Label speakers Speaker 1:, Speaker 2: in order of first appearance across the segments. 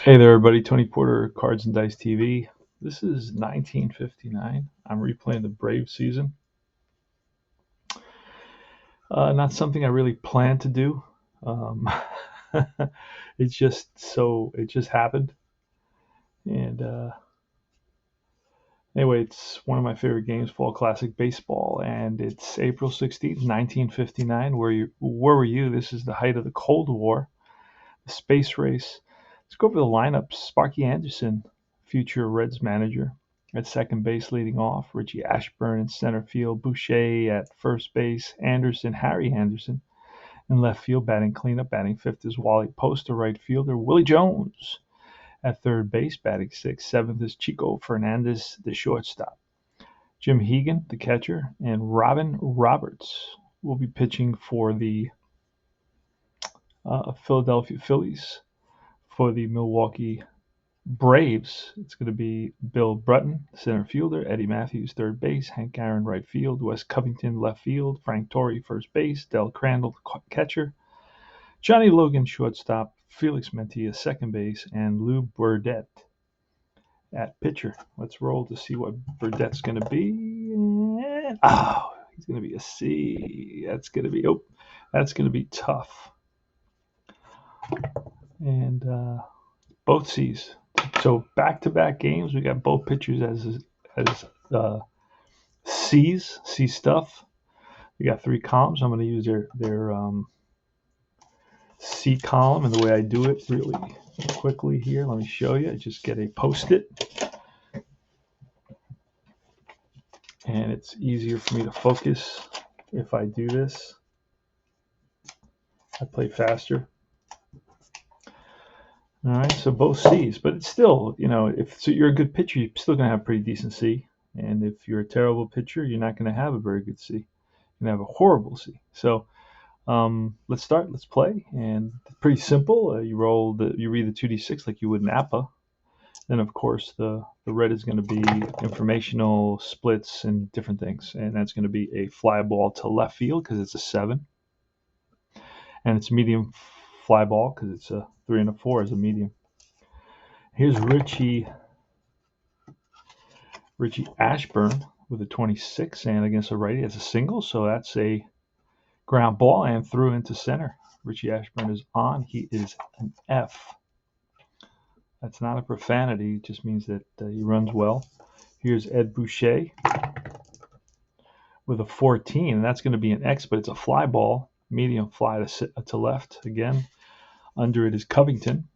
Speaker 1: Hey there, everybody. Tony Porter, Cards and Dice TV. This is 1959. I'm replaying the Brave season. Not something I really planned to do. Um, it just happened. And anyway, it's one of my favorite games, Fall Classic Baseball, and it's April 16th, 1959. Where were you? This is the height of the Cold War, the space race. Let's go over the lineups. Sparky Anderson, future Reds manager, at second base leading off. Richie Ashburn in center field. Boucher at first base. Harry Anderson in left field batting cleanup. Batting fifth is Wally Post, the right fielder. Willie Jones at third base batting sixth. Seventh is Chico Fernandez, the shortstop. Jim Hegan, the catcher, and Robin Roberts will be pitching for the Philadelphia Phillies. For the Milwaukee Braves, it's going to be Bill Burton, center fielder, Eddie Matthews, third base, Hank Aaron, right field, Wes Covington, left field, Frank Torrey, first base, Del Crandall, catcher, Johnny Logan, shortstop, Felix Mantilla, second base, and Lou Burdett at pitcher. Let's roll to see what Burdett's going to be. Oh, he's going to be a C. That's going to be tough. And both C's. So back-to-back games, we got both pitchers as C's, C stuff. We got three columns. I'm going to use their C column, and the way I do it really quickly here, let me show you. I just get a Post-it, and it's easier for me to focus if I do this. I play faster. All right, so both C's, but it's still, if you're a good pitcher, you're still going to have a pretty decent C. And if you're a terrible pitcher, you're not going to have a very good C. You're going to have a horrible C. So let's start. Let's play. And pretty simple. You read the 2d6 like you would in APA. Then, of course, the red is going to be informational splits and different things. And that's going to be a fly ball to left field because it's a 7. And it's medium fly ball because it's a 3 and a 4 is a medium. Here's Richie Ashburn with a 26, and against a righty has a single, so that's a ground ball and threw into center. Richie Ashburn is on. He is an F. That's not a profanity. It just means that he runs well. Here's Ed Boucher with a 14, and that's going to be an X, but it's a fly ball, medium fly to left again. Under it is Covington.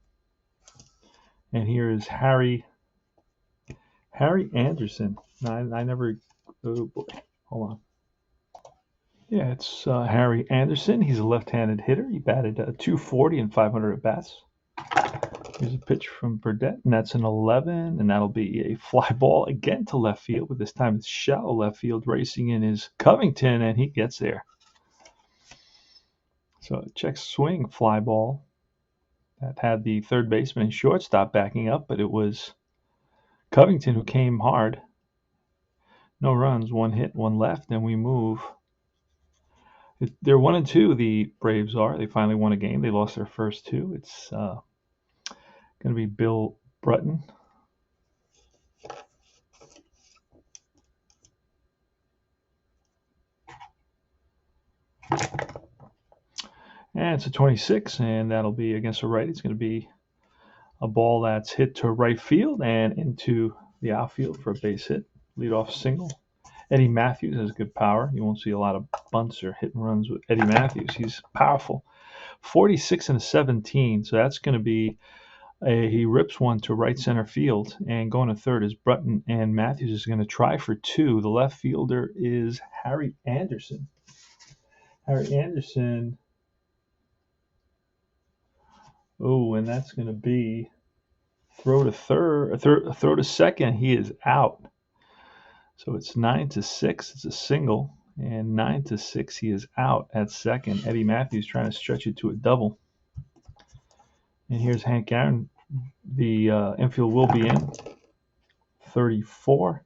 Speaker 1: And here is Harry Anderson. I never. Oh boy, hold on. Yeah, it's Harry Anderson. He's a left-handed hitter. He batted 240 and 500 at bats. Here's a pitch from Burdett, and that's an 11, and that'll be a fly ball again to left field, but this time it's shallow left field. Racing in is Covington, and he gets there. So check swing, fly ball. That had the third baseman and shortstop backing up, but it was Covington who came hard. No runs, 1 hit, 1 left, and we move. They're 1-2, the Braves are. They finally won a game. They lost their first 2. It's going to be Bill Burton. And it's a 26, and that'll be against the right. It's going to be a ball that's hit to right field and into the outfield for a base hit. Leadoff single. Eddie Matthews has good power. You won't see a lot of bunts or hit and runs with Eddie Matthews. He's powerful. 46 and a 17, so that's going to be he rips one to right center field, and going to third is Burton, and Matthews is going to try for 2. The left fielder is Harry Anderson. Harry Anderson. Oh, and that's going to be throw to second. He is out. So it's 9-6. It's a single, and 9-6. He is out at second. Eddie Matthews trying to stretch it to a double. And here's Hank Aaron. The infield will be in. 34.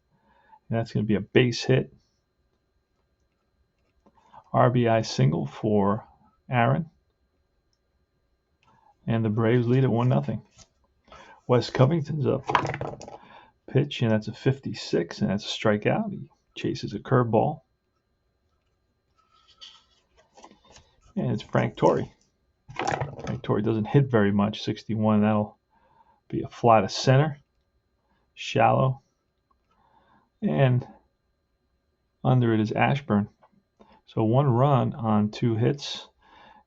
Speaker 1: And that's going to be a base hit. RBI single for Aaron. And the Braves lead at 1-0. Wes Covington's up. Pitch, and that's a 56, and that's a strikeout. He chases a curveball. And it's Frank Torrey. Frank Torrey doesn't hit very much, 61. That'll be a fly to center. Shallow. And under it is Ashburn. So 1 run on 2 hits,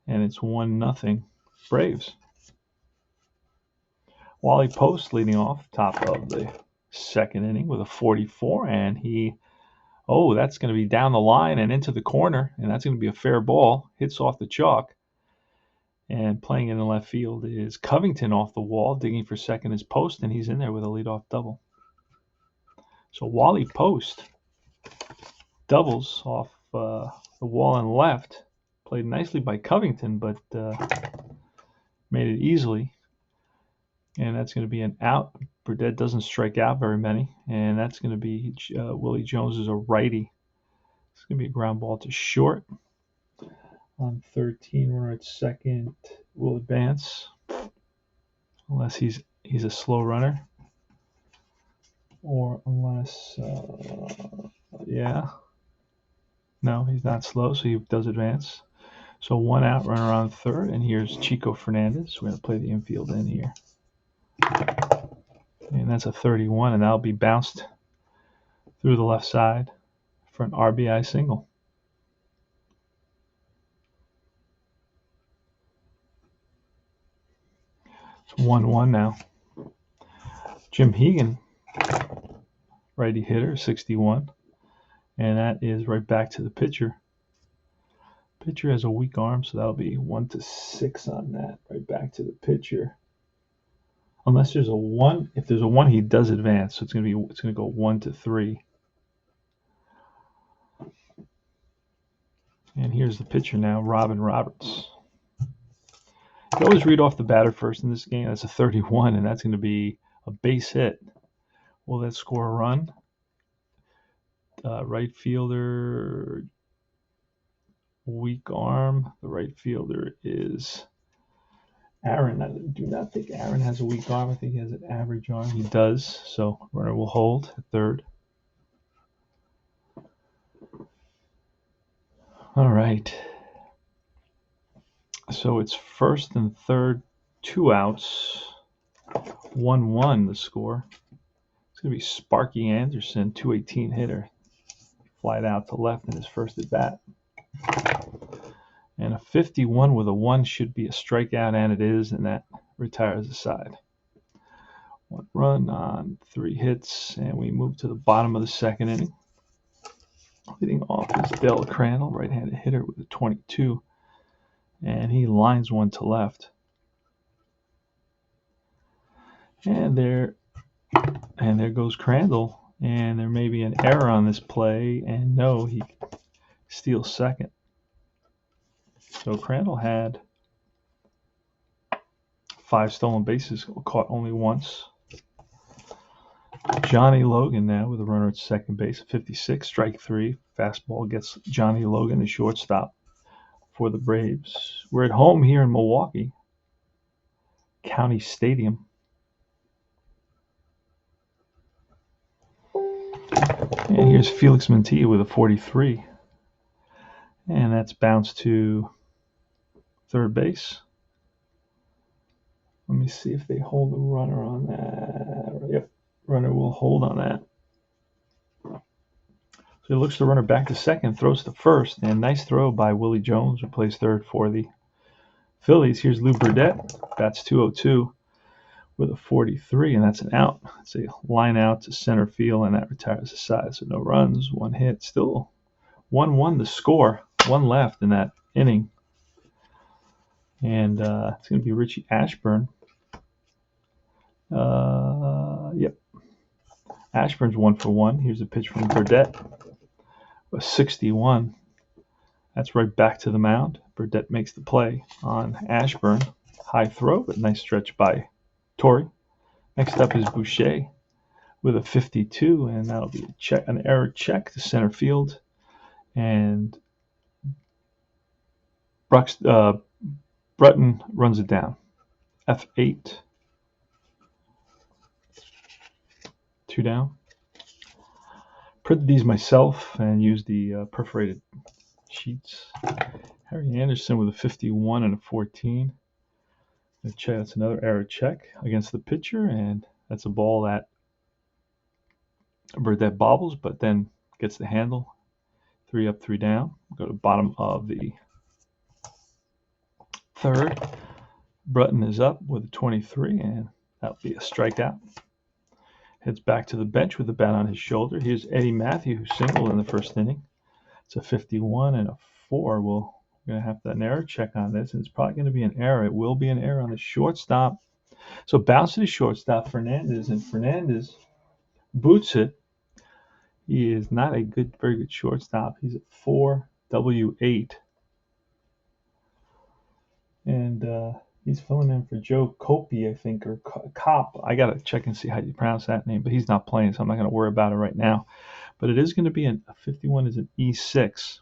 Speaker 1: and it's 1-0 Braves. Wally Post leading off, top of the 2nd inning with a 44, and that's going to be down the line and into the corner, and that's going to be a fair ball. Hits off the chalk. And playing in the left field is Covington off the wall. Digging for second is Post, and he's in there with a leadoff double. So Wally Post doubles off the wall and left. Played nicely by Covington, but made it easily. And that's going to be an out. Burdett doesn't strike out very many. And that's going to be Willie Jones is a righty. It's going to be a ground ball to short. On 13, runner at second will advance. Unless he's a slow runner. Or unless, no, he's not slow, so he does advance. So 1 out, runner on third, and here's Chico Fernandez. We're going to play the infield in here. And that's a 31, and that'll be bounced through the left side for an RBI single. It's 1-1 now. Jim Hegan, righty hitter, 61. And that is right back to the pitcher. Pitcher has a weak arm, so that'll be 1-6 on that. Right back to the pitcher. Unless there's a 1. If there's a 1, he does advance. So it's gonna go 1-3. And here's the pitcher now, Robin Roberts. You always read off the batter first in this game. That's a 31, and that's going to be a base hit. Will that score a run? Right fielder, weak arm. The right fielder is Aaron. I do not think Aaron has a weak arm. I think he has an average arm. He does. So runner will hold at third. All right. So it's first and third, 2 outs, 1-1 the score. It's going to be Sparky Anderson, 218 hitter. Flied out to left in his first at bat. And a 51 with a 1 should be a strikeout, and it is, and that retires the side. 1 run on 3 hits, and we move to the bottom of the 2nd inning. Leading off is Dale Crandall, right-handed hitter with a 22. And he lines 1 to left. And there goes Crandall. And there may be an error on this play. And no, he steals second. So Crandall had 5 stolen bases, caught only once. Johnny Logan now with a runner at second base, 56, strike 3. Fastball gets Johnny Logan, the shortstop for the Braves. We're at home here in Milwaukee, County Stadium. And here's Felix Mantilla with a 43. And that's bounced to third base. Let me see if they hold the runner on that. Yep, runner will hold on that. So he looks the runner back to second, throws to first, and nice throw by Willie Jones, who plays third for the Phillies. Here's Lou Burdett, bats 202 with a 43, and that's an out. It's a line out to center field, and that retires the side. So no runs, 1 hit, still 1-1 the score, 1 left in that inning. And it's going to be Richie Ashburn. Yep. Ashburn's 1 for 1. Here's a pitch from Burdett. A 61. That's right back to the mound. Burdett makes the play on Ashburn. High throw, but nice stretch by Torrey. Next up is Boucher with a 52, and that'll be an error check to center field. And Burton runs it down. F8. 2 down. Printed these myself and used the perforated sheets. Harry Anderson with a 51 and a 14. That's another error check against the pitcher, and that's a ball that Burdett bobbles, but then gets the handle. 3 up, 3 down. Go to the bottom of the third. Burton is up with a 23, and that'll be a strikeout. Heads back to the bench with the bat on his shoulder. Here's Eddie Matthew, who singled in the first inning. It's a 51 and a 4. We're going to have an error check on this, and it's probably going to be an error. It will be an error on the shortstop. So bounce to the shortstop, Fernandez, and Fernandez boots it. He is not a very good shortstop. He's at 4W8. And he's filling in for Joe Copey, I think, or Cop. I got to check and see how you pronounce that name, but he's not playing, so I'm not going to worry about it right now. But it is going to be a 51 is an E6.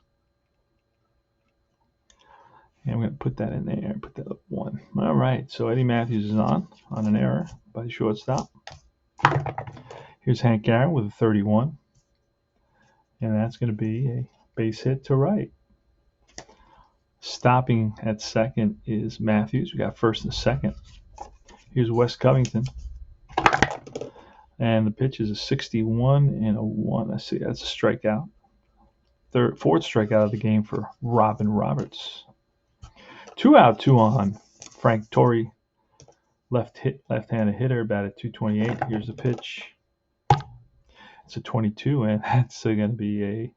Speaker 1: And I'm going to put that in there, put that up 1. All right, so Eddie Matthews is on an error by the shortstop. Here's Hank Aaron with a 31. And that's going to be a base hit to right. Stopping at second is Matthews. We got first and second. Here's Wes Covington. And the pitch is a 61 and a 1. Let's see, that's a strikeout. Fourth strikeout of the game for Robin Roberts. 2 out, 2 on. Frank Torrey, left-handed hitter, batted .228. Here's the pitch. It's a 22, and that's going to be a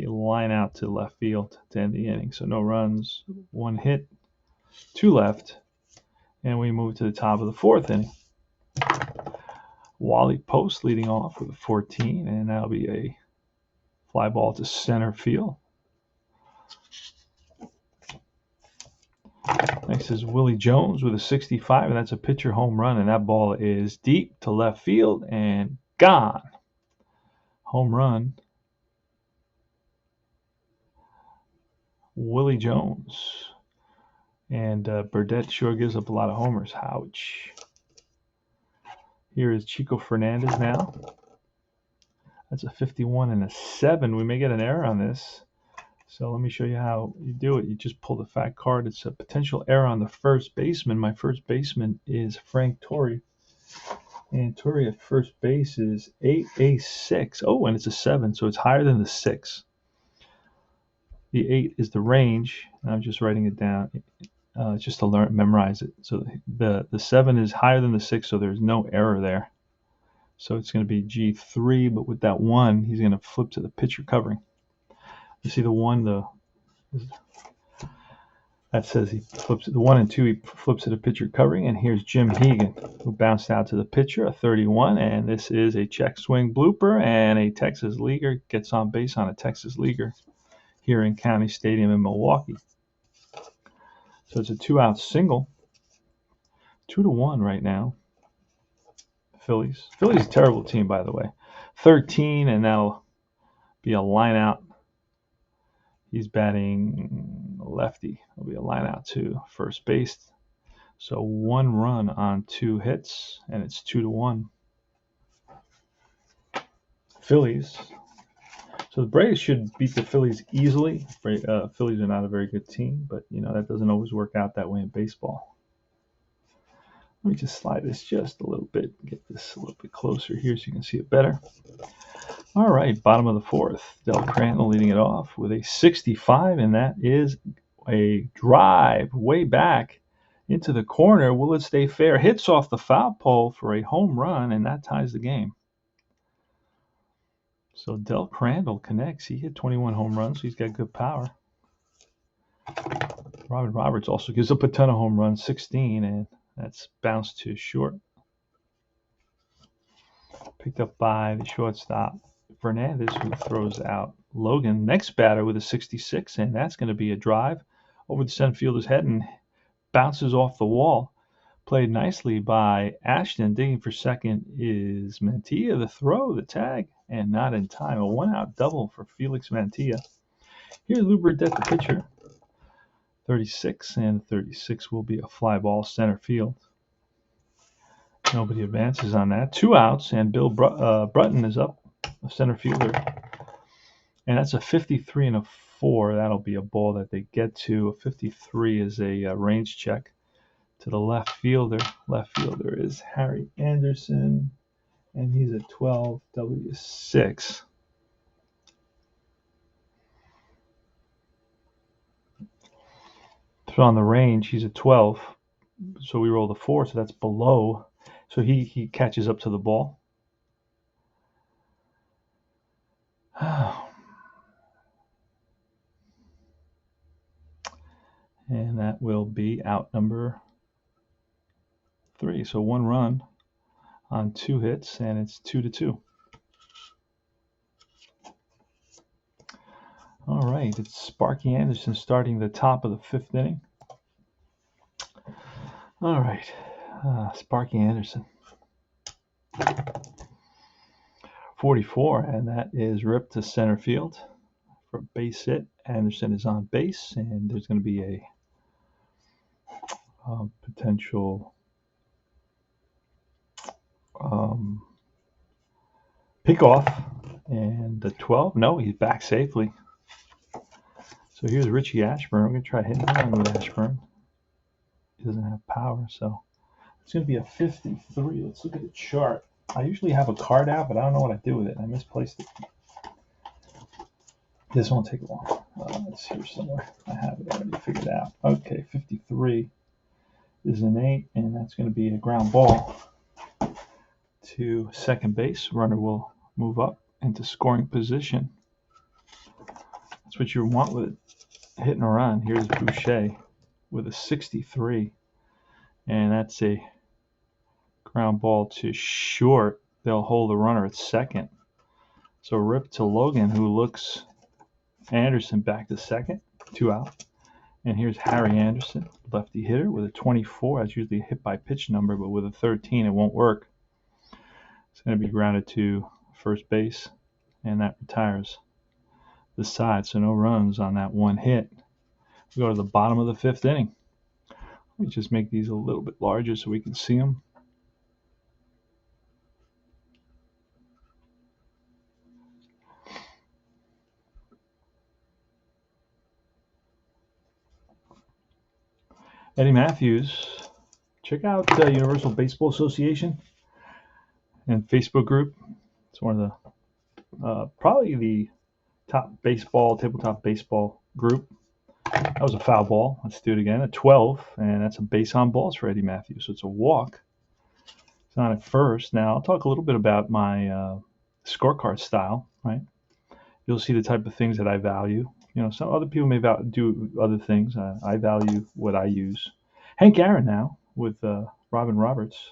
Speaker 1: line out to left field to end the inning. So no runs, 1 hit, 2 left, and we move to the top of the 4th inning. Wally Post leading off with a 14, and that'll be a fly ball to center field. Next is Willie Jones with a 65, and that's a pitcher home run, and that ball is deep to left field and gone. Home run. Willie Jones. And Burdett sure gives up a lot of homers. Ouch. Here is Chico Fernandez now. That's a 51 and a 7. We may get an error on this. So let me show you how you do it. You just pull the fat card. It's a potential error on the first baseman. My first baseman is Frank Torrey. And Torrey at first base is 8A6. Oh, and it's a 7, so it's higher than the 6. The 8 is the range. I'm just writing it down just to memorize it. So the 7 is higher than the 6, so there's no error there. So it's going to be G3, but with that 1, he's going to flip to the pitcher covering. You see the 1, that says he flips it. The 1 and 2, he flips to the pitcher covering. And here's Jim Hegan, who bounced out to the pitcher, a 31. And this is a check swing blooper, and a Texas leaguer gets on base on a Texas leaguer here in County Stadium in Milwaukee. So it's a 2-out single. 2-1 right now. Phillies. Phillies a terrible team, by the way. 13, and that'll be a line out. He's batting lefty. It'll be a line out to first base. So 1 run on 2 hits, and it's 2-1. Phillies. So the Braves should beat the Phillies easily. Phillies are not a very good team, but that doesn't always work out that way in baseball. Let me just slide this just a little bit, get this a little bit closer here so you can see it better. All right, bottom of the 4th. Del Cranton leading it off with a 65, and that is a drive way back into the corner. Will it stay fair? Hits off the foul pole for a home run, and that ties the game. So Del Crandall connects. He hit 21 home runs, so he's got good power. Robin Roberts also gives up a ton of home runs, 16, and that's bounced to short. Picked up by the shortstop, Fernandez, who throws out Logan. Next batter with a 66, and that's going to be a drive over the center fielder's head and bounces off the wall. Played nicely by Ashton. Digging for second is Mantilla. The throw, the tag, and not in time. A 1-out double for Felix Mantilla. Here's Lou Burdett, the pitcher. 36, and 36 will be a fly ball center field. Nobody advances on that. 2 outs, and Bill Burton is up, a center fielder. And that's a 53 and a 4. That'll be a ball that they get to. A 53 is a range check to the left fielder. Left fielder is Harry Anderson, and he's a 12, W6. So on the range, he's a 12. So we roll the 4, so that's below. So he catches up to the ball. And that will be out number 3. So 1 run on 2 hits, and it's 2-2. All right, it's Sparky Anderson starting the top of the 5th inning. All right, Sparky Anderson. 44, and that is ripped to center field for a base hit. Anderson is on base, and there's going to be a potential pickoff. And the 12, no, he's back safely. So here's Richie Ashburn. We're going to try hitting him with Ashburn. He doesn't have power, so it's going to be a 53. Let's look at the chart. I usually have a card out, but I don't know what I do with it. I misplaced it. This won't take long. It's here somewhere. I have it already figured out. Okay, 53 is an 8, and that's going to be a ground ball to second base. Runner will move up into scoring position. That's what you want with it. Hitting a run. Here's Boucher with a 63, and that's a ground ball to short. They'll hold the runner at second. So rip to Logan, who looks Anderson back to second, 2 out. And here's Harry Anderson, lefty hitter with a 24. That's usually a hit by pitch number, but with a 13, it won't work. It's going to be grounded to first base, and that retires the side. So no runs on that 1 hit. We go to the bottom of the 5th inning. Let me just make these a little bit larger so we can see them. Eddie Matthews. Check out Universal Baseball Association and Facebook group. It's one of the probably the top tabletop baseball group. That was a foul ball. Let's do it again. A 12, and that's a base on balls for Eddie Matthews. So it's a walk. It's on at first. Now I'll talk a little bit about my scorecard style. Right, you'll see the type of things that I value. Some other people may do other things. I value what I use. Hank Aaron now with Robin Roberts,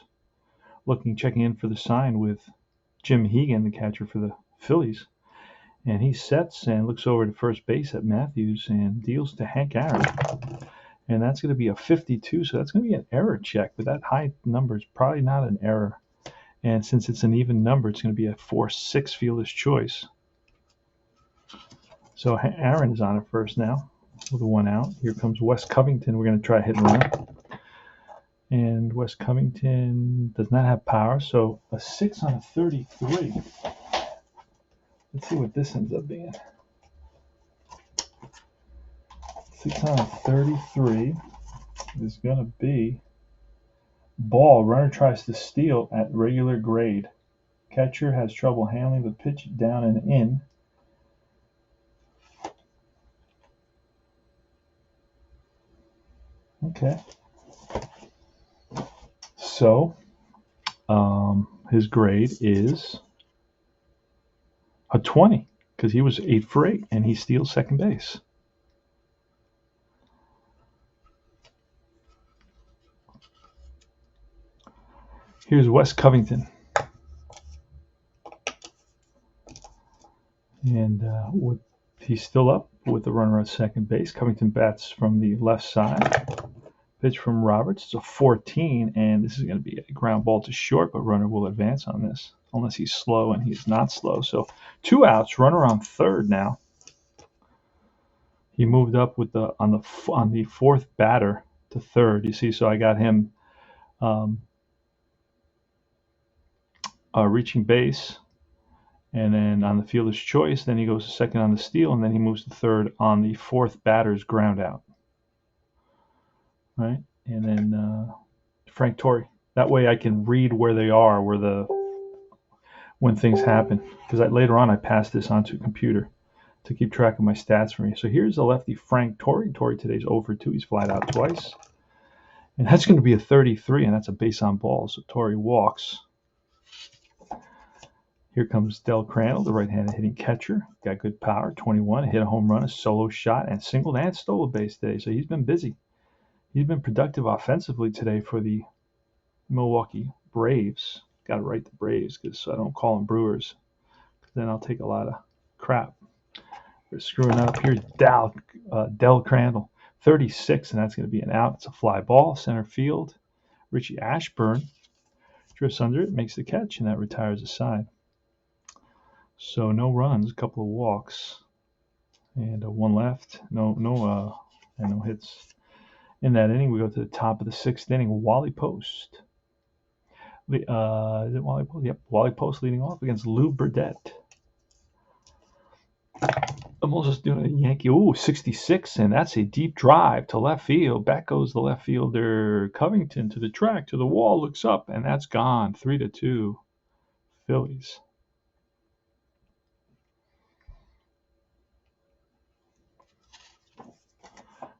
Speaker 1: checking in for the sign with Jim Hegan, the catcher for the Phillies. And he sets and looks over to first base at Matthews and deals to Hank Aaron. And that's going to be a 52, so that's going to be an error check. But that high number is probably not an error. And since it's an even number, it's going to be a 4-6 fielder's choice. So Aaron is on at first now with a 1 out. Here comes Wes Covington. We're going to try hit and run. And Wes Covington does not have power, so a 6 on a 33. Let's see what this ends up being. 6 on a 33 is going to be ball. Runner tries to steal at regular grade. Catcher has trouble handling the pitch down and in. Okay. So, his grade is a 20 because he was 8 for 8 and he steals second base. Here's Wes Covington. And he's still up with the runner at second base. Covington bats from the left side. Pitch from Roberts. It's a 14, and this is going to be a ground ball to short, but runner will advance on this unless he's slow, and he's not slow. So 2 outs, runner on third now. He moved up with on the 4th batter to third. You see, so I got him reaching base, and then on the fielder's choice, then he goes to second on the steal, and then he moves to third on the fourth batter's ground out. Right, and then Frank Torrey. That way I can read where they are, when things happen, because later on I pass this onto a computer to keep track of my stats for me. So here's the lefty Frank Torrey. Torrey today's 0 for 2. He's flied out twice. And that's going to be a 33, and that's a base on ball. So Torrey walks. Here comes Del Crandall, the right-handed hitting catcher. Got good power, 21. Hit a home run, a solo shot, and singled and stole a base today. So he's been busy. He's been productive offensively today for the Milwaukee Braves. Got to write the Braves because I don't call them Brewers. Then I'll take a lot of crap. We're screwing up. Here's Del Crandall, 36, and that's going to be an out. It's a fly ball, center field. Richie Ashburn drifts under it, makes the catch, and that retires the side. So no runs, a couple of walks, and one left. No hits. In that inning, we go to the top of the 6th inning. Wally Post. Is it Wally Post? Yep, Wally Post leading off against Lou Burdette. I'm also doing a Yankee. 66, and that's a deep drive to left field. Back goes the left fielder Covington to the track, to the wall, looks up, and that's gone. 3-2, Phillies.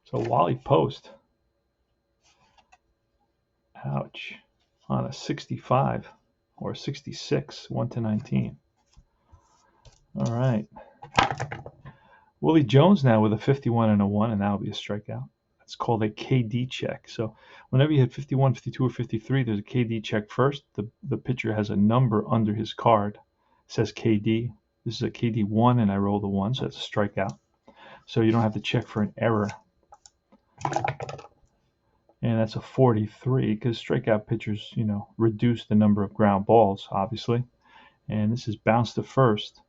Speaker 1: So Wally Post, ouch, on a 65 or 66, 1-19. All right. Willie Jones now with a 51 and a 1, and that'll be a strikeout. That's called a KD check. So whenever you hit 51, 52, or 53, there's a KD check first. The pitcher has a number under his card. It says KD. This is a KD1, and I roll the 1, so that's a strikeout. So you don't have to check for an error. And that's a 43, because strikeout pitchers, reduce the number of ground balls, obviously. And this is bounced to first.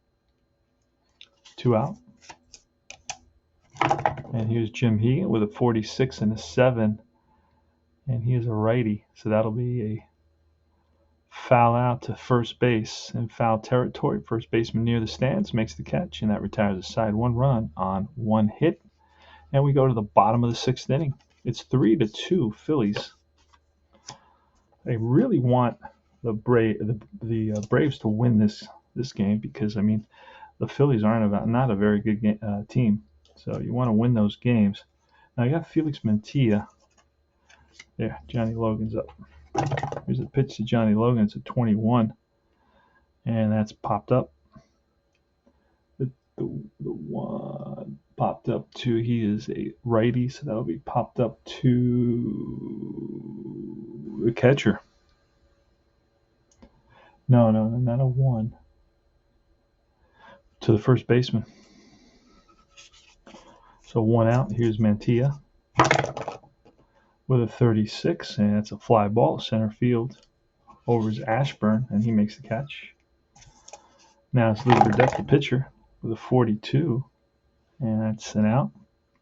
Speaker 1: 2 out. And here's Jim Hegan with a 46 and a 7. And he is a righty. So that'll be a foul out to first base in foul territory. First baseman near the stands makes the catch, and that retires the side. 1 run on 1 hit. And we go to the bottom of the 6th inning. It's 3-2 Phillies. I really want the Braves to win this game because, the Phillies not a very good team. So you want to win those games. Now I got Felix Mantilla. There, Johnny Logan's up. Here's a pitch to Johnny Logan. It's a 21. And that's popped up. The one popped up to, he is a righty, so that'll be popped up to the catcher. No, not a 1. To the first baseman. So 1 out. Here's Mantilla with a 36, and it's a fly ball, center field. Over is Ashburn, and he makes the catch. Now it's Lou Burdette, the pitcher, with a 42, and that's an out.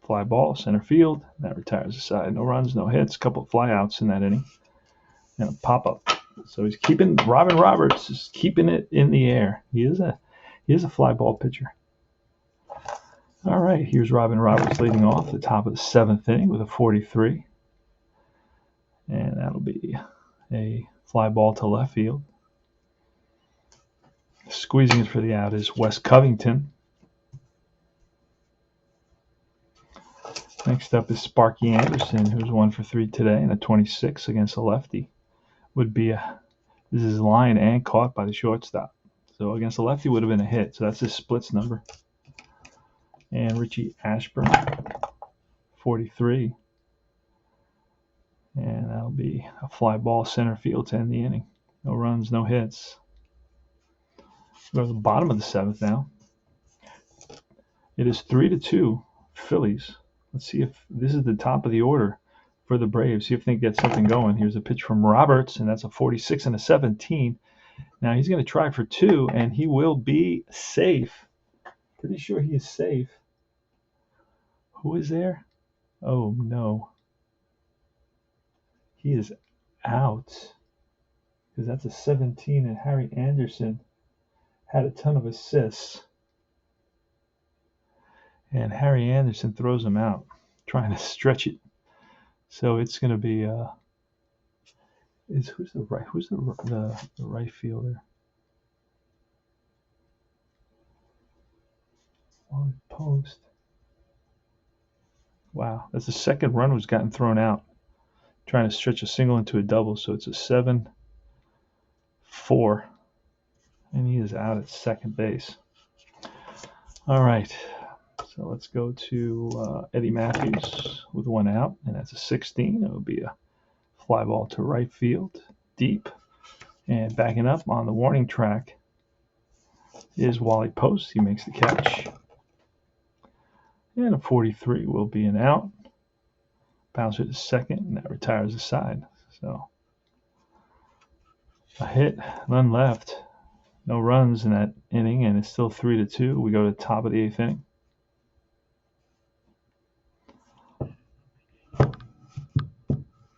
Speaker 1: Fly ball, center field. That retires the side. No runs, no hits. A couple of flyouts in that inning, and a pop up. So he's keeping Robin Roberts is keeping it in the air. He is a fly ball pitcher. All right, here's Robin Roberts leading off the top of the 7th inning with a 43. And that'll be a fly ball to left field. Squeezing it for the out is Wes Covington. Next up is Sparky Anderson, who's 1 for 3 today, and a 26 against a lefty. This is line and caught by the shortstop. So against a lefty would have been a hit. So that's his splits number. And Richie Ashburn, 43. And that'll be a fly ball center field to end the inning. No runs, no hits. Go to the bottom of the 7th now. It is 3-2 Phillies. Let's see if this is the top of the order for the Braves. See if they get something going. Here's a pitch from Roberts, and that's a 46 and a 17. Now he's going to try for 2, and he will be safe. Pretty sure he is safe. Who is there? Oh, no. He is out. because that's a 17, and Harry Anderson had a ton of assists. And Harry Anderson throws him out, trying to stretch it. So it's going to be who's the right fielder? Wally Post. Wow, that's the second run was gotten thrown out, trying to stretch a single into a double. So it's a 7-4, and he is out at second base. All right, so let's go to Eddie Matthews with one out, and that's a 16. It will be a fly ball to right field, deep. And backing up on the warning track is Wally Post. He makes the catch. And a 43 will be an out. Bouncer to second, and that retires the side. So a hit, none left. No runs in that inning, and it's still 3-2. We go to the top of the 8th inning.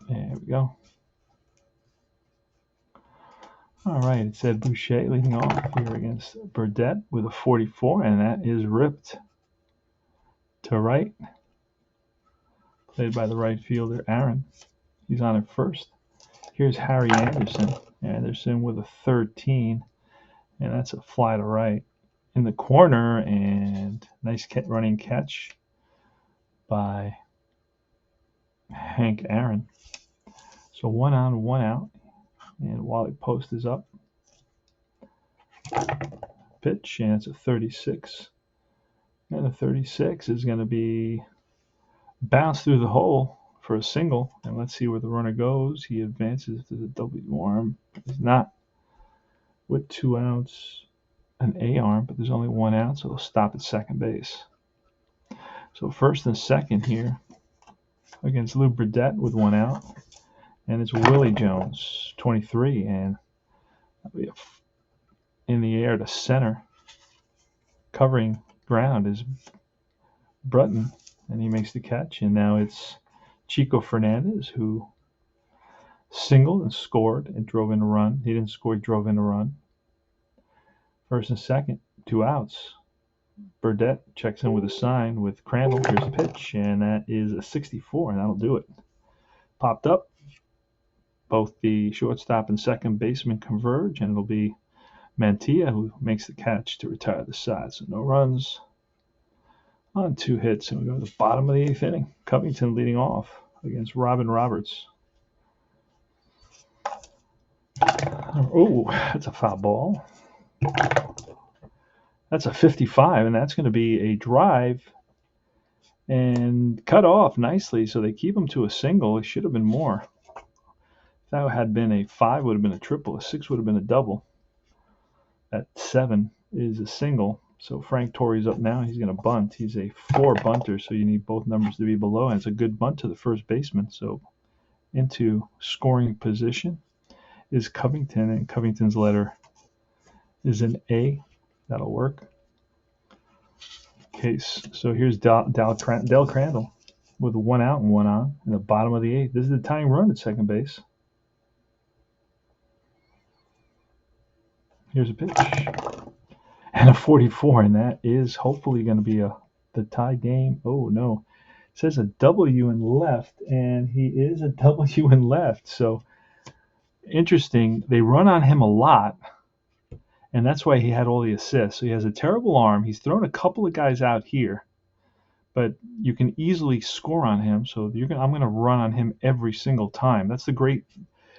Speaker 1: There we go. All right, it's Ed Boucher leading off here against Burdett with a 44, and that is ripped to right. Played by the right fielder, Aaron. He's on at first. Here's Harry Anderson. Anderson with a 13, and that's a fly to right. In the corner, and nice running catch by Hank Aaron. So 1 on, 1 out. And Wally Post is up. Pitch, and it's a 36. And the 36 is going to be bounced through the hole for a single. And let's see where the runner goes. He advances to the W arm. He's not with 2 outs, an A arm, but there's only 1 out, so he'll stop at second base. So first and second here against Lou Burdett with 1 out. And it's Willie Jones, 23, and that'll be in the air to center. Covering ground is Burton, and he makes the catch. And now it's Chico Fernandez, who singled and scored and drove in a run. He didn't score, he drove in a run. First and second, 2 outs. Burdett checks in with a sign with Crandall. Here's a pitch, and that is a 64, and that'll do it. Popped up. Both the shortstop and second baseman converge, and it'll be Mantilla who makes the catch to retire the side. So no runs on 2 hits, and we go to the bottom of the 8th inning. Covington leading off against Robin Roberts. Oh, that's a foul ball. That's a 55, and that's going to be a drive and cut off nicely. So they keep him to a single. It should have been more. That had been a 5, would have been a triple. A 6 would have been a double. That 7 is a single. So Frank Torrey's up now. He's going to bunt. He's a 4 bunter, so you need both numbers to be below. And it's a good bunt to the first baseman. So into scoring position is Covington, and Covington's letter is an A. That'll work. Case. So here's Del Crandall with 1 out and 1 on in the bottom of the 8th. This is the tying run at second base. Here's a pitch. And a 44, and that is hopefully going to be the tie game. Oh, no. It says a W in left, and he is a W in left. So, interesting. They run on him a lot, and that's why he had all the assists. So he has a terrible arm. He's thrown a couple of guys out here, but you can easily score on him. So I'm going to run on him every single time. That's the great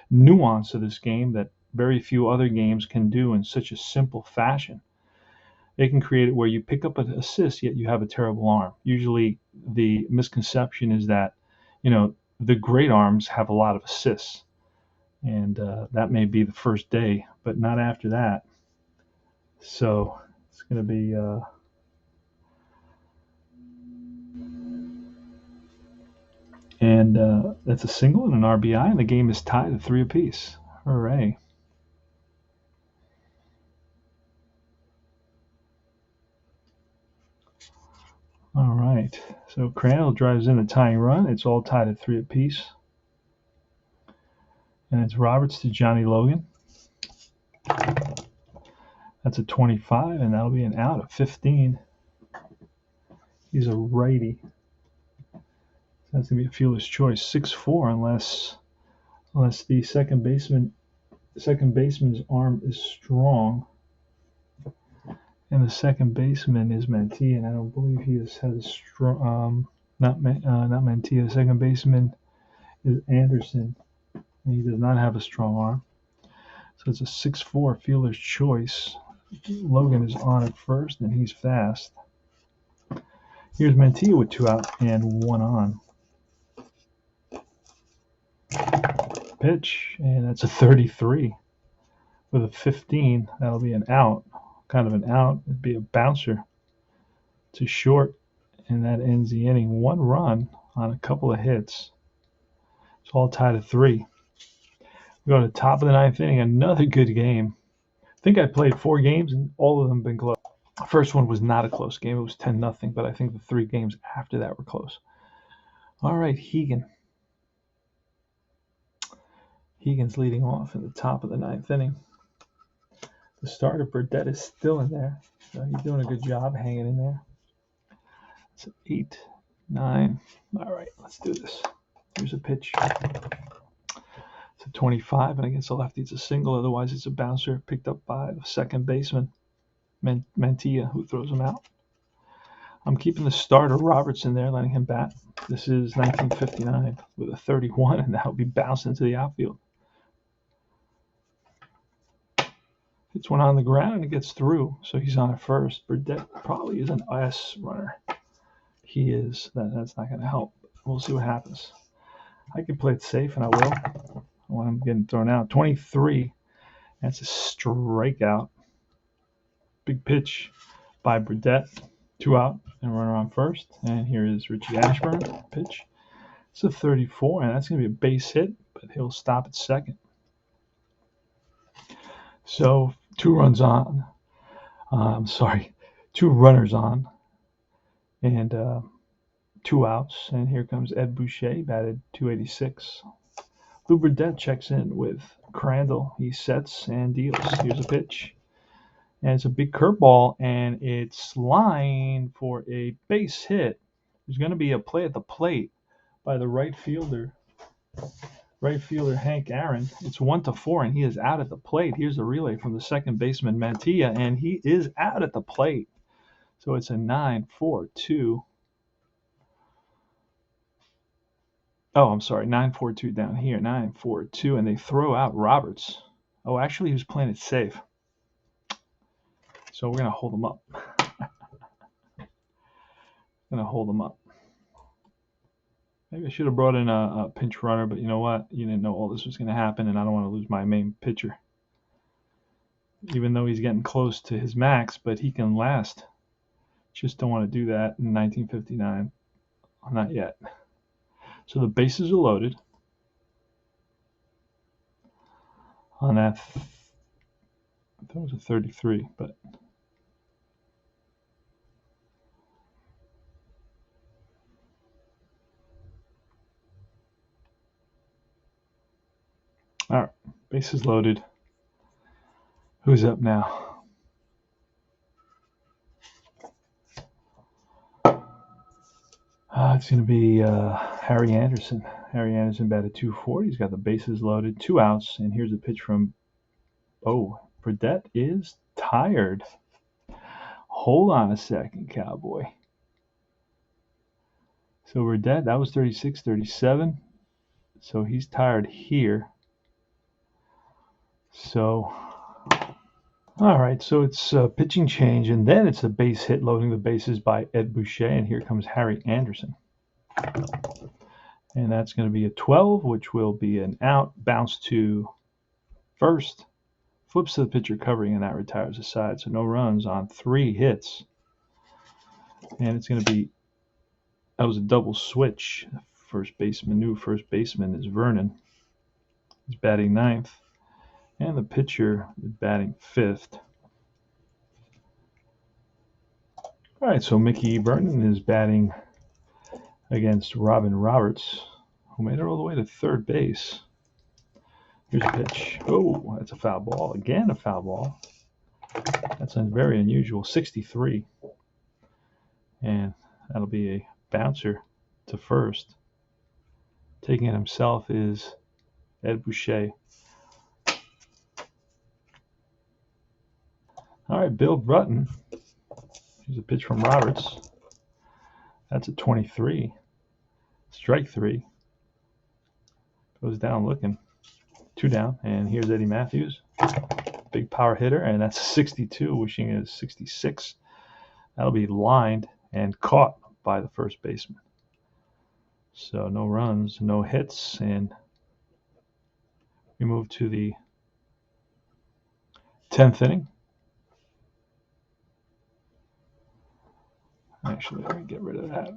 Speaker 1: nuance of this game that very few other games can do in such a simple fashion. They can create it where you pick up an assist, yet you have a terrible arm. Usually the misconception is that, the great arms have a lot of assists. And that may be the first day, but not after that. So it's going to be that's a single and an RBI, and the game is tied at 3 apiece. Hooray. All right, so Crandall drives in the tying run. It's all tied at 3 apiece. And it's Roberts to Johnny Logan. That's a 25, and that'll be an out at 15. He's a righty. That's going to be a fielder's choice. 6'4", unless the second baseman's arm is strong. And the second baseman is Mantilla, and I don't believe he has a strong. Not Mantilla. The second baseman is Anderson, and he does not have a strong arm. So it's a 6'4" fielder's choice. Logan is on at first, and he's fast. Here's Mantilla with 2 out and 1 on. Pitch, and that's a 33 with a 15. That'll be an out, kind of an out. It'd be a bouncer to short, and that ends the inning. 1 run on a couple of hits. It's all tied at 3. We go to the top of the 9th inning. Another good game. I think I played 4 games, and all of them have been close. The first one was not a close game. It was 10-0, but I think the 3 games after that were close. All right, Hegan's leading off in the top of the 9th inning. The starter, Burdett, is still in there. So he's doing a good job hanging in there. It's 8, 9. All right, let's do this. Here's a pitch. It's a 25, and against the lefty, it's a single. Otherwise, it's a bouncer picked up by the second baseman, Mantilla, who throws him out. I'm keeping the starter, Robertson, there, letting him bat. This is 1959 with a 31, and that'll be bounced into the outfield. Hits one on the ground, and it gets through, so he's on at first. Burdett probably is an S runner. He is. That's not going to help. We'll see what happens. I can play it safe, and I will when I'm getting thrown out. 23. That's a strikeout. Big pitch by Burdett. 2 out and runner on first. And here is Richie Ashburn. Pitch. It's a 34, and that's going to be a base hit, but he'll stop at second. So 2 runs on. 2 runners on. And 2 outs. And here comes Ed Boucher, batted .286. Lou Burdett checks in with Crandall. He sets and deals. Here's a pitch. And it's a big curveball, and it's lined for a base hit. There's going to be a play at the plate by the right fielder Hank Aaron. It's 1-4, and he is out at the plate. Here's the relay from the second baseman, Mantilla, and he is out at the plate. So it's a 9-4-2. Oh, I'm sorry, 9-4-2 down here, 9-4-2, and they throw out Roberts. Oh, actually, he was playing it safe. So we're going to hold him up. Maybe I should have brought in a pinch runner, but you know what? You didn't know all this was going to happen, and I don't want to lose my main pitcher. Even though he's getting close to his max, but he can last. Just don't want to do that in 1959. Not yet. So the bases are loaded on that. I thought it was a 33, but all right, bases loaded. Who's up now? It's going to be Harry Anderson. Harry Anderson batted .240. He's got the bases loaded, 2 outs, and here's a pitch from. Oh, Burdett is tired. Hold on a second, Cowboy. So Burdett, that was 36, 37. So he's tired here. So, all right, so it's a pitching change, and then it's a base hit loading the bases by Ed Boucher, and here comes Harry Anderson. And that's going to be a 12, which will be an out, bounce to first, flips to the pitcher covering, and that retires the side. So no runs on 3 hits. And it's going to be, that was a double switch. New first baseman is Vernon. He's batting 9th. And the pitcher is batting 5th. All right, so Mickey Burton is batting against Robin Roberts, who made it all the way to third base. Here's a pitch. Oh, that's a foul ball. Again, a foul ball. That's very unusual. 63. And that'll be a bouncer to first. Taking it himself is Ed Boucher. All right, Bill Burton. Here's a pitch from Roberts. That's a 23. Strike 3. Goes down looking. 2 down. And here's Eddie Matthews. Big power hitter. And that's 62. Wishing it is 66. That'll be lined and caught by the first baseman. So no runs, no hits. And we move to the 10th inning. Actually, let me get rid of that.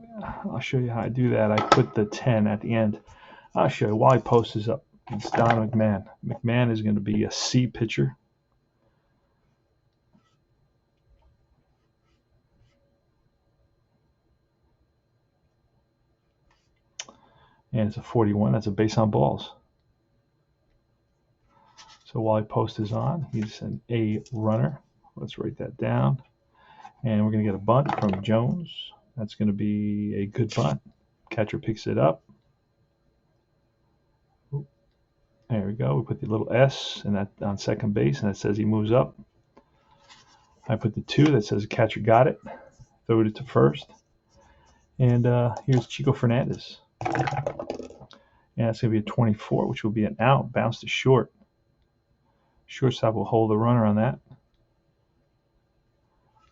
Speaker 1: I'll show you how I do that. I put the 10 at the end. I'll show you. Wally Post is up. It's Don McMahon. McMahon is going to be a C pitcher. And it's a 41. That's a base on balls. So Wally Post is on. He's an A runner. Let's write that down. And we're going to get a bunt from Jones. That's going to be a good bunt. Catcher picks it up. There we go. We put the little S and that on second base, and that says he moves up. I put the 2 that says catcher got it. Throw it to first. And here's Chico Fernandez. And it's going to be a 24, which will be an out. Bounce to short. Shortstop will hold the runner on that.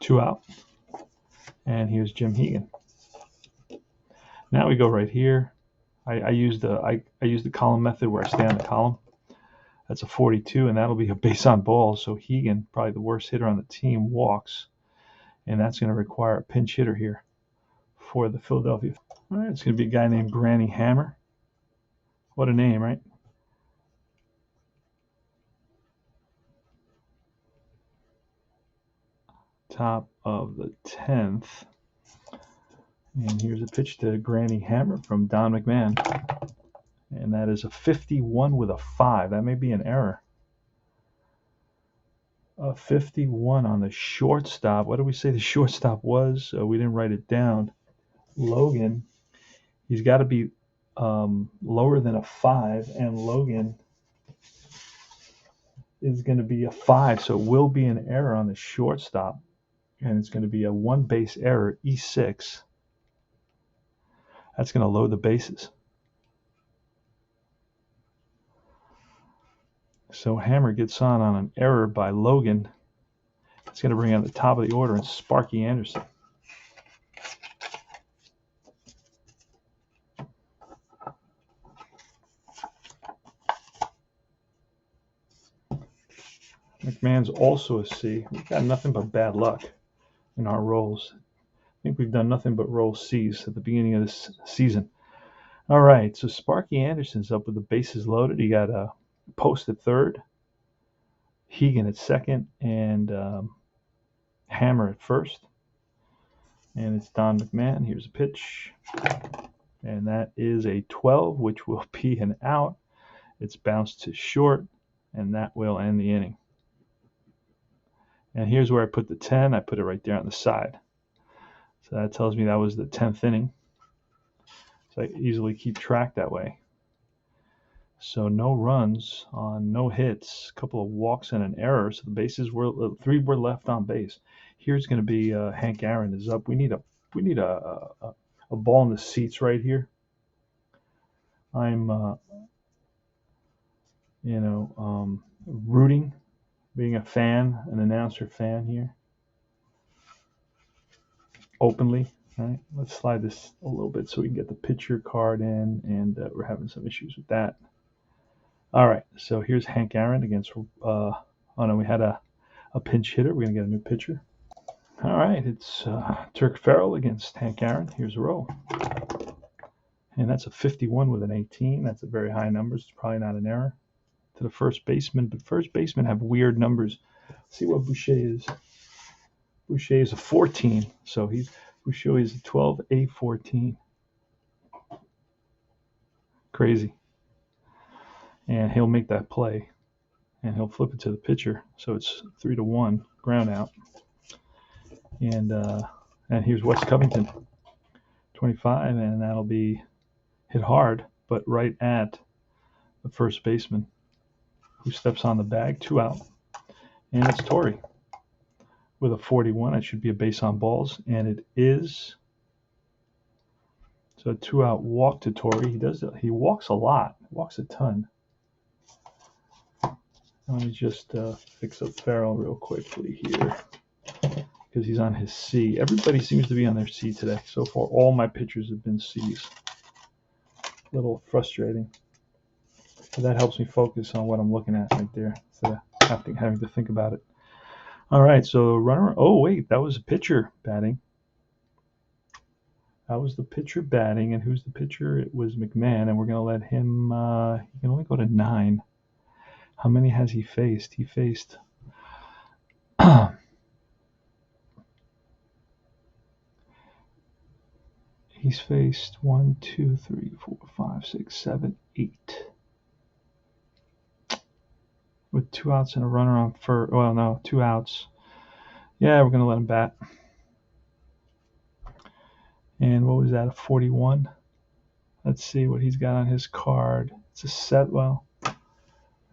Speaker 1: 2 out. And here's Jim Hegan. Now we go right here. I use the column method where I stay on the column. That's a 42, and that'll be a base on balls. So Hegan, probably the worst hitter on the team, walks. And that's going to require a pinch hitter here for the Philadelphia. All right, it's going to be a guy named Granny Hammer. What a name, right? Top of the 10th. And here's a pitch to Granny Hammer from Don McMahon. And that is a 51 with a 5. That may be an error. A 51 on the shortstop. What did we say the shortstop was? We didn't write it down. Logan. He's got to be lower than a 5. And Logan is going to be a 5. So it will be an error on the shortstop. And it's going to be a 1 base error, E6. That's going to load the bases. So Hammer gets on an error by Logan. It's going to bring on the top of the order and Sparky Anderson. McMahon's also a C. We've got nothing but bad luck in our rolls. I think we've done nothing but roll C's at the beginning of this season. All right, so Sparky Anderson's up with the bases loaded. He got a Post at third, Hegan at second, and Hammer at first. And it's Don McMahon. Here's a pitch. And that is a 12, which will be an out. It's bounced to short, and that will end the inning. And here's where I put the 10. I put it right there on the side. So that tells me that was the 10th inning. So I easily keep track that way. So no runs on no hits, a couple of walks and an error. So the bases were 3 were left on base. Here's going to be Hank Aaron is up. We need a ball in the seats right here. I'm rooting, being a fan, an announcer fan here, openly. All right, let's slide this a little bit so we can get the pitcher card in, and we're having some issues with that. All right, so here's Hank Aaron against, we had a pinch hitter. We're going to get a new pitcher. All right, it's Turk Farrell against Hank Aaron. Here's a roll. And that's a 51 with an 18. That's a very high number. It's probably not an error. To the first baseman, but first basemen have weird numbers. Let's see what Boucher is. Boucher is a 14, so Boucher is a 12, a 14. Crazy. And he'll make that play, and he'll flip it to the pitcher. So it's 3-1. ground out. And here's Wes Covington, 25, and that'll be hit hard, but right at the first baseman, who steps on the bag, 2 out. And it's Torrey with a 41. It should be a base on balls, and it is. So a 2 out walk to Torrey. He walks a lot, walks a ton. Let me just fix up Farrell real quickly here, because he's on his C. Everybody seems to be on their C today. So far, all my pitchers have been C's. A little frustrating. But that helps me focus on what I'm looking at right there, instead of having to think about it. All right, so runner. Oh, wait, that was a pitcher batting. That was the pitcher batting, and who's the pitcher? It was McMahon, and we're going to let him. He can only go to 9. How many has he faced? He faced. He's faced 1, 2, 3, 4, 5, 6, 7, 8. With 2 outs and a runner on first. Well, no, 2 outs. Yeah, we're going to let him bat. And what was that, a 41? Let's see what he's got on his card. It's a set. Well,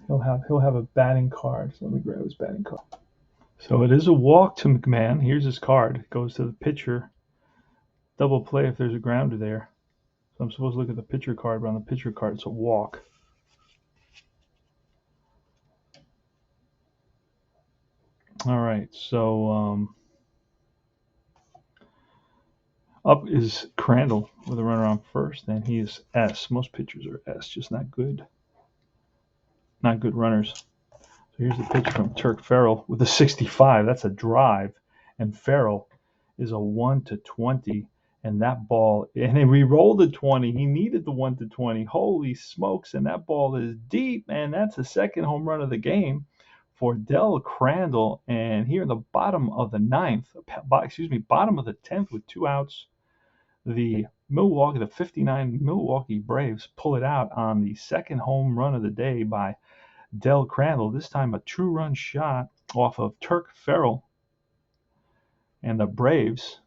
Speaker 1: he'll have a batting card. So let me grab his batting card. So it is a walk to McMahon. Here's his card. It goes to the pitcher. Double play if there's a grounder there. So I'm supposed to look at the pitcher card, but on the pitcher card it's a walk. All right, so up is Crandall with a runner on first, and he is S. Most pitchers are S, just not good runners. So here's the pitch from Turk Farrell with a 65. That's a drive, and Farrell is a 1-20, and that ball, and we rolled a 20. He needed the 1-20. Holy smokes! And that ball is deep, and that's the second home run of the game for Del Crandall. And here in the bottom of the 10th with 2 outs, the 59 Milwaukee Braves pull it out on the second home run of the day by Del Crandall. This time a 2-run shot off of Turk Farrell. And the Braves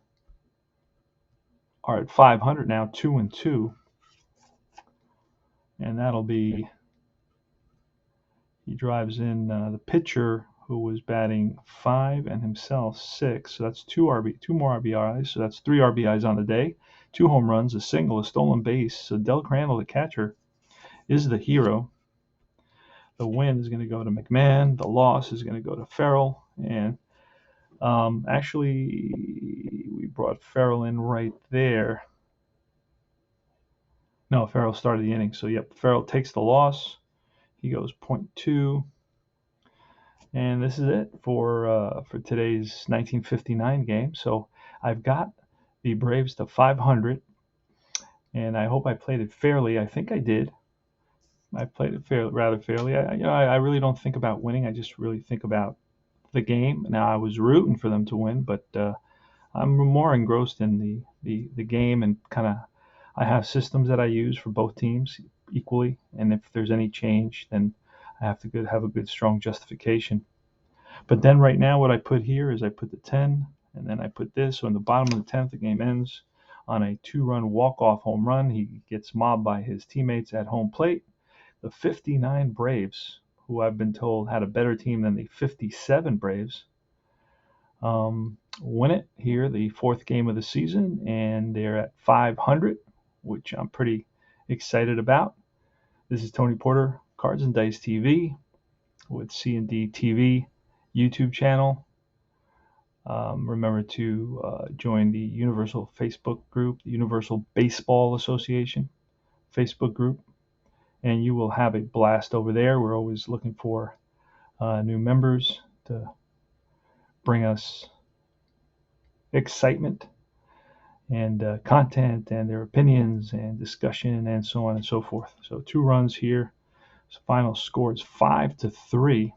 Speaker 1: are at 500 now, 2-2. And that'll be, he drives in the pitcher who was batting 5 and himself 6. So that's 2 more RBIs. So that's 3 RBIs on the day, 2 home runs, a single, a stolen base. So Del Crandall, the catcher, is the hero. The win is going to go to McMahon. The loss is going to go to Farrell. And actually, we brought Farrell in right there. No, Farrell started the inning. So, yep, Farrell takes the loss. He goes 0.2. And this is it for today's 1959 game. So I've got the Braves to 500, and I hope I played it fairly. I think I did. I played it rather fairly. I really don't think about winning. I just really think about the game. Now, I was rooting for them to win, but I'm more engrossed in the game, and kind of I have systems that I use for both teams equally, and if there's any change, then I have to have a good, strong justification. But then right now what I put here is I put the 10, and then I put this. So in the bottom of the 10th, the game ends on a 2-run walk-off home run. He gets mobbed by his teammates at home plate. The 59 Braves, who I've been told had a better team than the 57 Braves, win it here, the 4th game of the season, and they're at 500, which I'm pretty excited about. This is Tony Porter, Cards and Dice TV, with C&D TV YouTube channel. Remember to join the Universal Facebook group, the Universal Baseball Association Facebook group, and you will have a blast over there. We're always looking for new members to bring us excitement and content and their opinions and discussion and so on and so forth. So 2 runs here. So final score is 5-3.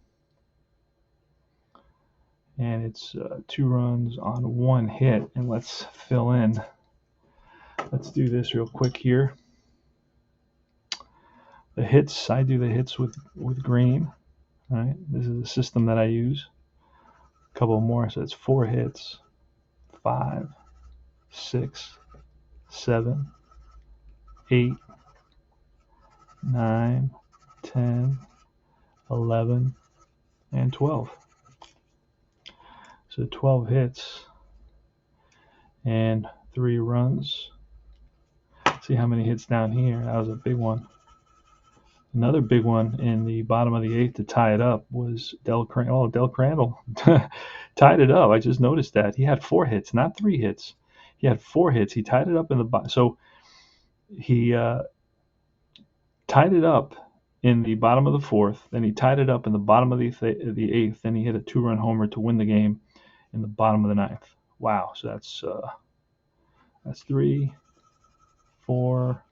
Speaker 1: And it's 2 runs on 1 hit. And let's fill in. Let's do this real quick here. The hits, I do the hits with green. All right, this is the system that I use. couple more, so it's 4 hits. 5, 6, 7, 8, 9, 10, 11, and 12. So 12 hits and 3 runs. See how many hits down here. That was a big one. Another big one in the bottom of the 8th to tie it up was Del Crandall tied it up. I just noticed that. He had 4 hits, not 3 hits. He had 4 hits. He tied it up in the bottom. So he tied it up in the bottom of the 4th. Then he tied it up in the bottom of the 8th. Then he hit a 2-run homer to win the game in the bottom of the 9th. Wow. So that's 3, 4,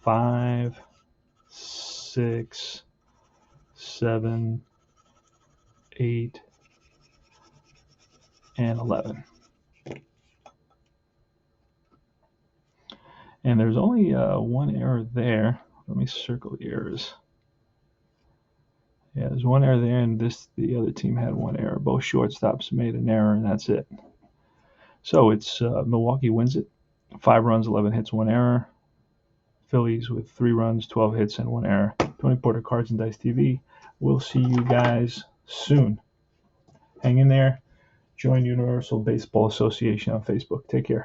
Speaker 1: 5, 6, 7, 8, and 11. And there's only 1 error there. Let me circle the errors. Yeah, there's 1 error there, and the other team had 1 error. Both shortstops made an error, and that's it. So it's Milwaukee wins it. 5 runs, 11 hits, 1 error. Phillies with 3 runs, 12 hits, and 1 error. Tony Porter, Cards and Dice TV. We'll see you guys soon. Hang in there. Join Universal Baseball Association on Facebook. Take care.